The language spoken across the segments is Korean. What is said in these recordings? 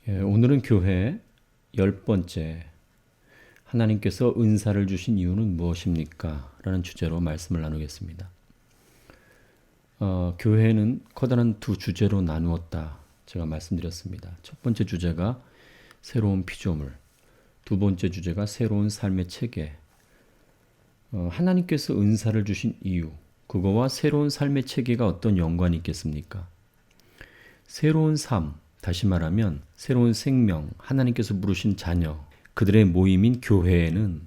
오늘은 교회 10번째 하나님께서 은사를 주신 이유는 무엇입니까? 라는 주제로 말씀을 나누겠습니다. 교회는 커다란 두 주제로 나누었다. 제가 말씀드렸습니다. 첫 번째 주제가 새로운 피조물, 두 번째 주제가 새로운 삶의 체계. 하나님께서 은사를 주신 이유, 그거와 새로운 삶의 체계가 어떤 연관이 있겠습니까? 새로운 삶, 다시 말하면 새로운 생명, 하나님께서 부르신 자녀, 그들의 모임인 교회에는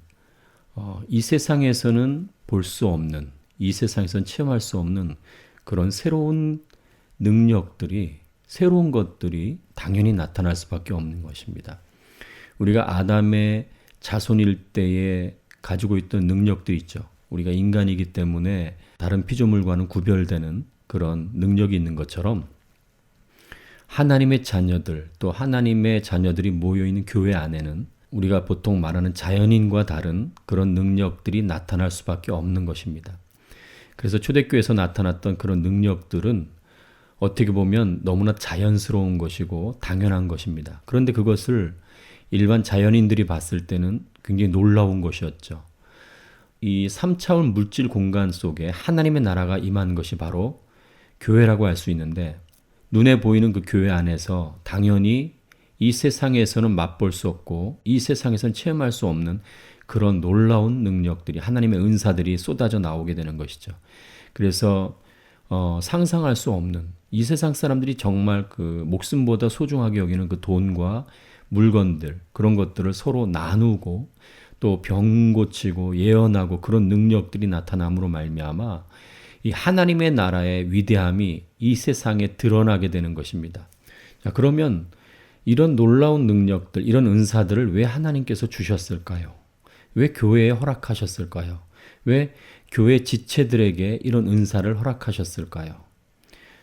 이 세상에서는 볼 수 없는, 이 세상에서는 체험할 수 없는 그런 새로운 능력들이, 새로운 것들이 당연히 나타날 수밖에 없는 것입니다. 우리가 아담의 자손일 때에 가지고 있던 능력들이 있죠. 우리가 인간이기 때문에 다른 피조물과는 구별되는 그런 능력이 있는 것처럼 하나님의 자녀들, 또 하나님의 자녀들이 모여있는 교회 안에는 우리가 보통 말하는 자연인과 다른 그런 능력들이 나타날 수밖에 없는 것입니다. 그래서 초대교회에서 나타났던 그런 능력들은 어떻게 보면 너무나 자연스러운 것이고 당연한 것입니다. 그런데 그것을 일반 자연인들이 봤을 때는 굉장히 놀라운 것이었죠. 이 3차원 물질 공간 속에 하나님의 나라가 임한 것이 바로 교회라고 할 수 있는데, 눈에 보이는 그 교회 안에서 당연히 이 세상에서는 맛볼 수 없고 이 세상에서는 체험할 수 없는 그런 놀라운 능력들이, 하나님의 은사들이 쏟아져 나오게 되는 것이죠. 그래서 상상할 수 없는, 이 세상 사람들이 정말 그 목숨보다 소중하게 여기는 그 돈과 물건들, 그런 것들을 서로 나누고 또 병 고치고 예언하고 그런 능력들이 나타남으로 말미암아 이 하나님의 나라의 위대함이 이 세상에 드러나게 되는 것입니다. 자, 그러면 이런 놀라운 능력들, 이런 은사들을 왜 하나님께서 주셨을까요? 왜 교회에 허락하셨을까요? 왜 교회 지체들에게 이런 은사를 허락하셨을까요?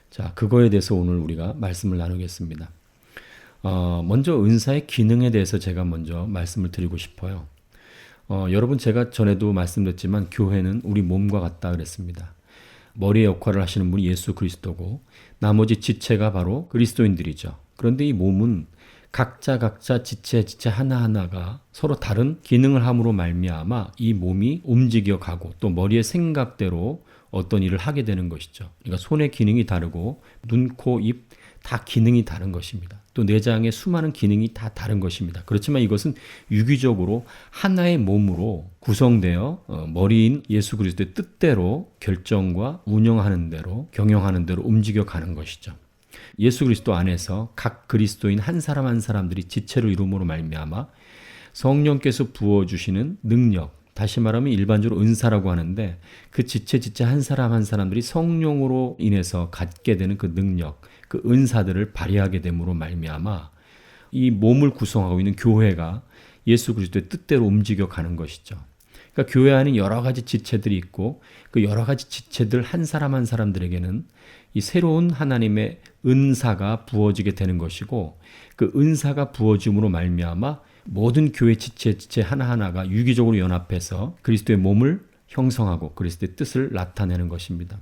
자, 그거에 대해서 오늘 우리가 말씀을 나누겠습니다. 먼저 은사의 기능에 대해서 제가 먼저 말씀을 드리고 싶어요. 여러분, 제가 전에도 말씀드렸지만 교회는 우리 몸과 같다 그랬습니다. 머리의 역할을 하시는 분이 예수 그리스도고 나머지 지체가 바로 그리스도인들이죠. 그런데 이 몸은 각자 지체 하나하나가 서로 다른 기능을 함으로 말미암아 이 몸이 움직여가고 또 머리의 생각대로 어떤 일을 하게 되는 것이죠. 그러니까 손의 기능이 다르고 눈, 코, 입 다 기능이 다른 것입니다. 또 내장의 수많은 기능이 다 다른 것입니다. 그렇지만 이것은 유기적으로 하나의 몸으로 구성되어 머리인 예수 그리스도의 뜻대로 결정과 운영하는 대로, 경영하는 대로 움직여가는 것이죠. 예수 그리스도 안에서 각 그리스도인 한 사람 한 사람들이 지체를 이룸으로 말미암아 성령께서 부어주시는 능력, 다시 말하면 일반적으로 은사라고 하는데 그 지체 한 사람 한 사람들이 성령으로 인해서 갖게 되는 그 능력, 그 은사들을 발휘하게 됨으로 말미암아 이 몸을 구성하고 있는 교회가 예수 그리스도의 뜻대로 움직여 가는 것이죠. 그러니까 교회 안에 여러 가지 지체들이 있고 그 여러 가지 지체들 한 사람 한 사람들에게는 이 새로운 하나님의 은사가 부어지게 되는 것이고, 그 은사가 부어짐으로 말미암아 모든 교회 지체 하나하나가 유기적으로 연합해서 그리스도의 몸을 형성하고 그리스도의 뜻을 나타내는 것입니다.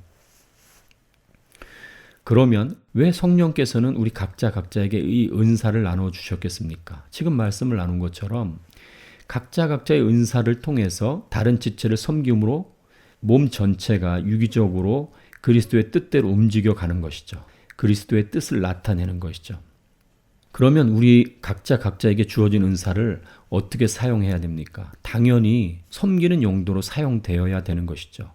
그러면 왜 성령께서는 우리 각자에게 이 은사를 나눠 주셨겠습니까? 지금 말씀을 나눈 것처럼 각자의 은사를 통해서 다른 지체를 섬김으로 몸 전체가 유기적으로 그리스도의 뜻대로 움직여 가는 것이죠. 그리스도의 뜻을 나타내는 것이죠. 그러면 우리 각자에게 주어진 은사를 어떻게 사용해야 됩니까? 당연히 섬기는 용도로 사용되어야 되는 것이죠.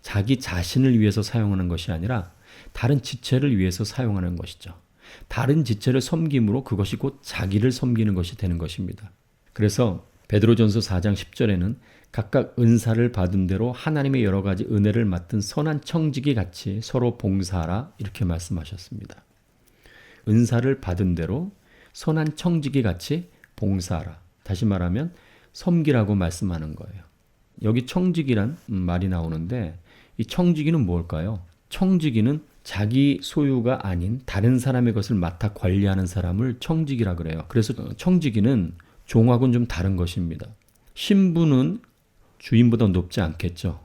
자기 자신을 위해서 사용하는 것이 아니라 다른 지체를 위해서 사용하는 것이죠. 다른 지체를 섬김으로 그것이 곧 자기를 섬기는 것이 되는 것입니다. 그래서 베드로전서 4장 10절에는 각각 은사를 받은 대로 하나님의 여러 가지 은혜를 맡은 선한 청지기 같이 서로 봉사하라, 이렇게 말씀하셨습니다. 은사를 받은 대로 선한 청지기 같이 봉사하라. 다시 말하면 섬기라고 말씀하는 거예요. 여기 청지기란 말이 나오는데 이 청지기는 뭘까요? 청지기는 자기 소유가 아닌 다른 사람의 것을 맡아 관리하는 사람을 청지기라 그래요. 그래서 청지기는 종하고는 좀 다른 것입니다. 신분은 주인보다 높지 않겠죠.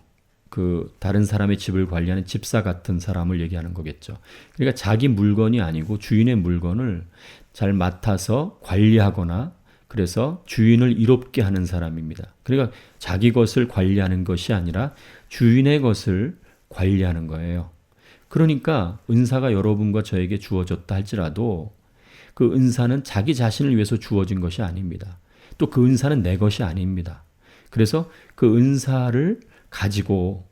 그 다른 사람의 집을 관리하는 집사 같은 사람을 얘기하는 거겠죠. 그러니까 자기 물건이 아니고 주인의 물건을 잘 맡아서 관리하거나 그래서 주인을 이롭게 하는 사람입니다. 그러니까 자기 것을 관리하는 것이 아니라 주인의 것을 관리하는 거예요. 그러니까 은사가 여러분과 저에게 주어졌다 할지라도 그 은사는 자기 자신을 위해서 주어진 것이 아닙니다. 또 그 은사는 내 것이 아닙니다. 그래서 그 은사를 가지고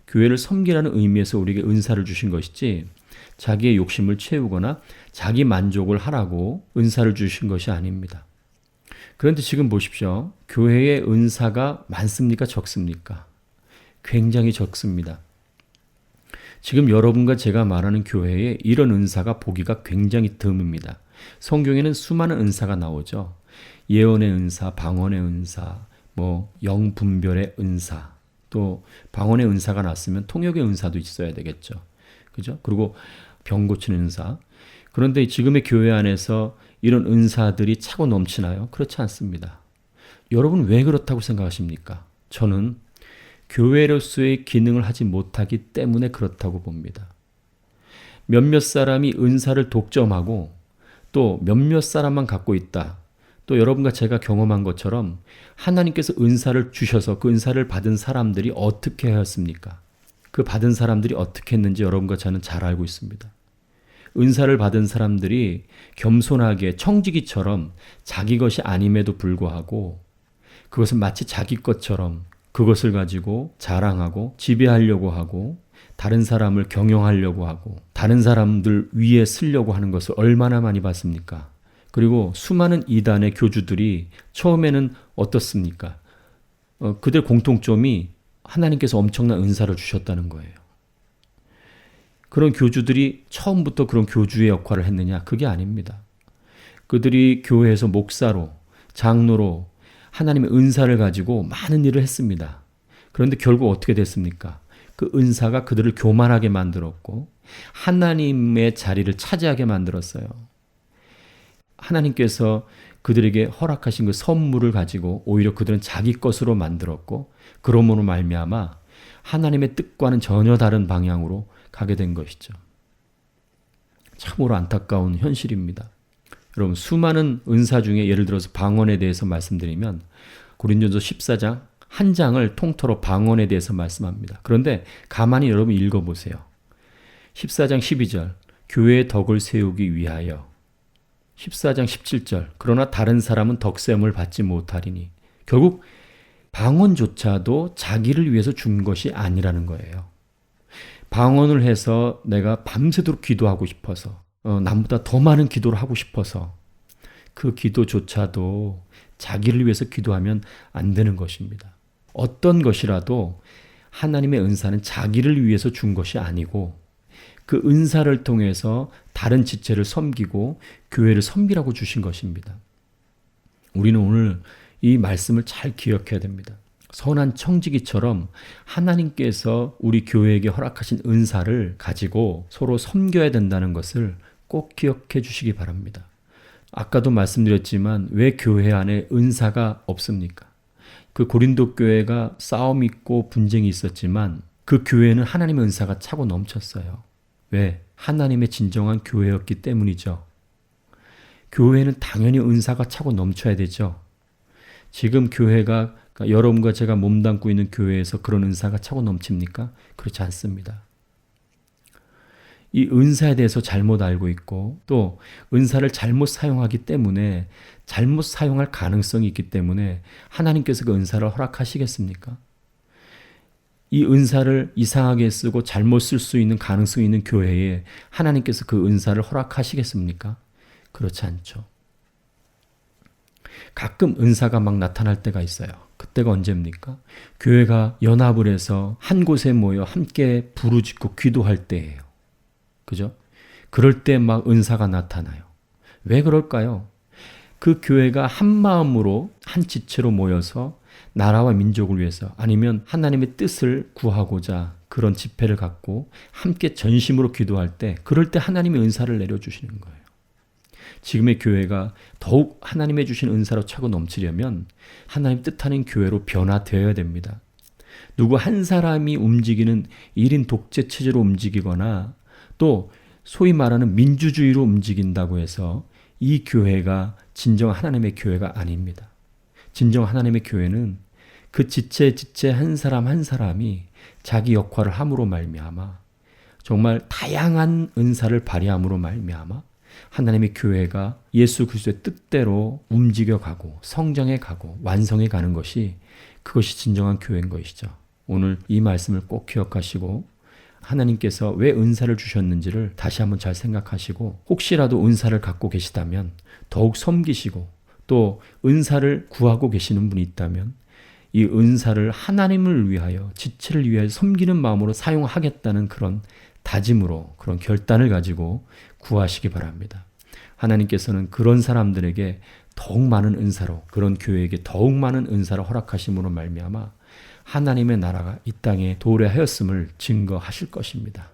교회를 섬기라는 의미에서 우리에게 은사를 주신 것이지 자기의 욕심을 채우거나 자기 만족을 하라고 은사를 주신 것이 아닙니다. 그런데 지금 보십시오. 교회에 은사가 많습니까? 적습니까? 굉장히 적습니다. 지금 여러분과 제가 말하는 교회에 이런 은사가 보기가 굉장히 드뭅니다. 성경에는 수많은 은사가 나오죠. 예언의 은사, 방언의 은사, 영분별의 은사, 또 방언의 은사가 났으면 통역의 은사도 있어야 되겠죠. 그죠? 그리고 병 고치는 은사. 그런데 지금의 교회 안에서 이런 은사들이 차고 넘치나요? 그렇지 않습니다. 여러분 왜 그렇다고 생각하십니까? 저는 교회로서의 기능을 하지 못하기 때문에 그렇다고 봅니다. 몇몇 사람이 은사를 독점하고 또 몇몇 사람만 갖고 있다. 또 여러분과 제가 경험한 것처럼 하나님께서 은사를 주셔서 그 은사를 받은 사람들이 어떻게 하였습니까? 그 받은 사람들이 어떻게 했는지 여러분과 저는 잘 알고 있습니다. 은사를 받은 사람들이 겸손하게 청지기처럼 자기 것이 아님에도 불구하고 그것을 마치 자기 것처럼 그것을 가지고 자랑하고 지배하려고 하고 다른 사람을 경영하려고 하고 다른 사람들 위에 쓰려고 하는 것을 얼마나 많이 봤습니까? 그리고 수많은 이단의 교주들이 처음에는 어떻습니까? 그들 공통점이 하나님께서 엄청난 은사를 주셨다는 거예요. 그런 교주들이 처음부터 그런 교주의 역할을 했느냐? 그게 아닙니다. 그들이 교회에서 목사로, 장로로 하나님의 은사를 가지고 많은 일을 했습니다. 그런데 결국 어떻게 됐습니까? 그 은사가 그들을 교만하게 만들었고 하나님의 자리를 차지하게 만들었어요. 하나님께서 그들에게 허락하신 그 선물을 가지고 오히려 그들은 자기 것으로 만들었고 그러므로 말미암아 하나님의 뜻과는 전혀 다른 방향으로 가게 된 것이죠. 참으로 안타까운 현실입니다. 여러분 수많은 은사 중에 예를 들어서 방언에 대해서 말씀드리면 고린도전서 14장 한 장을 통틀어 방언에 대해서 말씀합니다. 그런데 가만히 여러분 읽어보세요. 14장 12절 교회의 덕을 세우기 위하여 14장 17절 그러나 다른 사람은 덕셈을 받지 못하리니 결국 방언조차도 자기를 위해서 준 것이 아니라는 거예요. 방언을 해서 내가 밤새도록 기도하고 싶어서 남보다 더 많은 기도를 하고 싶어서 그 기도조차도 자기를 위해서 기도하면 안 되는 것입니다. 어떤 것이라도 하나님의 은사는 자기를 위해서 준 것이 아니고 그 은사를 통해서 다른 지체를 섬기고 교회를 섬기라고 주신 것입니다. 우리는 오늘 이 말씀을 잘 기억해야 됩니다. 선한 청지기처럼 하나님께서 우리 교회에게 허락하신 은사를 가지고 서로 섬겨야 된다는 것을 꼭 기억해 주시기 바랍니다. 아까도 말씀드렸지만 왜 교회 안에 은사가 없습니까? 그 고린도 교회가 싸움이 있고 분쟁이 있었지만 그 교회는 하나님의 은사가 차고 넘쳤어요. 왜? 하나님의 진정한 교회였기 때문이죠. 교회는 당연히 은사가 차고 넘쳐야 되죠. 지금 교회가 여러분과 제가 몸담고 있는 교회에서 그런 은사가 차고 넘칩니까? 그렇지 않습니다. 이 은사에 대해서 잘못 알고 있고 또 은사를 잘못 사용하기 때문에 잘못 사용할 가능성이 있기 때문에 하나님께서 그 은사를 허락하시겠습니까? 이 은사를 이상하게 쓰고 잘못 쓸 수 있는 가능성이 있는 교회에 하나님께서 그 은사를 허락하시겠습니까? 그렇지 않죠. 가끔 은사가 막 나타날 때가 있어요. 그때가 언제입니까? 교회가 연합을 해서 한 곳에 모여 함께 부르짖고 기도할 때예요. 그죠? 그럴 때 막 은사가 나타나요. 왜 그럴까요? 그 교회가 한 마음으로 한 지체로 모여서 나라와 민족을 위해서 아니면 하나님의 뜻을 구하고자 그런 집회를 갖고 함께 전심으로 기도할 때 그럴 때 하나님의 은사를 내려주시는 거예요. 지금의 교회가 더욱 하나님의 주신 은사로 차고 넘치려면 하나님 뜻하는 교회로 변화되어야 됩니다. 누구 한 사람이 움직이는 1인 독재 체제로 움직이거나 또 소위 말하는 민주주의로 움직인다고 해서 이 교회가 진정 하나님의 교회가 아닙니다. 진정 하나님의 교회는 그 지체 한 사람 한 사람이 자기 역할을 함으로 말미암아 정말 다양한 은사를 발휘함으로 말미암아 하나님의 교회가 예수 그리스도의 뜻대로 움직여가고 성장해가고 완성해가는 것이 그것이 진정한 교회인 것이죠. 오늘 이 말씀을 꼭 기억하시고 하나님께서 왜 은사를 주셨는지를 다시 한번 잘 생각하시고 혹시라도 은사를 갖고 계시다면 더욱 섬기시고 또 은사를 구하고 계시는 분이 있다면 이 은사를 하나님을 위하여 지체를 위하여 섬기는 마음으로 사용하겠다는 그런 다짐으로 그런 결단을 가지고 구하시기 바랍니다. 하나님께서는 그런 사람들에게 더욱 많은 은사로 그런 교회에게 더욱 많은 은사를 허락하심으로 말미암아 하나님의 나라가 이 땅에 도래하였음을 증거하실 것입니다.